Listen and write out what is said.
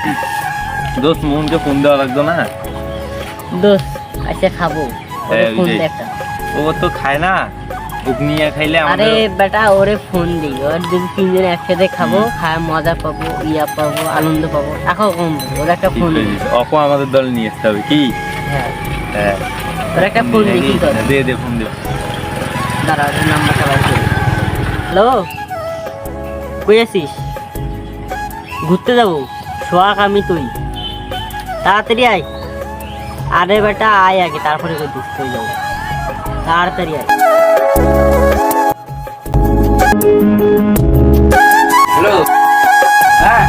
দিছিস দোস্ত মোহনকে ফোন দেওয়া লাগতো না দোস্ত আচ্ছা খাবো হ্যাঁ, ফোন ওইটাই। দে একটা ও তো খায় না ওকে নিয়ে খাইলে আরে আমাদের বেটা ওরে ফোন দিই ওর যদি তিনজন একসাথে খাবো খায় মজা পাবো ইয়া পাবো আনন্দ পাবো টাকাও কমবে ওর একটা ঠিক ফোন হয়ে দিই গেছে। অপু আমাদের দলে নিয়ে আসতে হবে কি হ্যাঁ হ্যাঁ ওর একটা ফোন দিই কি করে দে দে ফোন দে দাঁড়া ওর নাম্বারটা বার করি হ্যালো কই আছিস ঘুরতে যাবো সোহাগ আমি তুই তাড়াতাড়ি আয় আরে বেটা আয় আগে তারপরে কই দুষ্ট হয়ে যাবো তাড়াতাড়ি আয় হ্যালো হ্যাঁ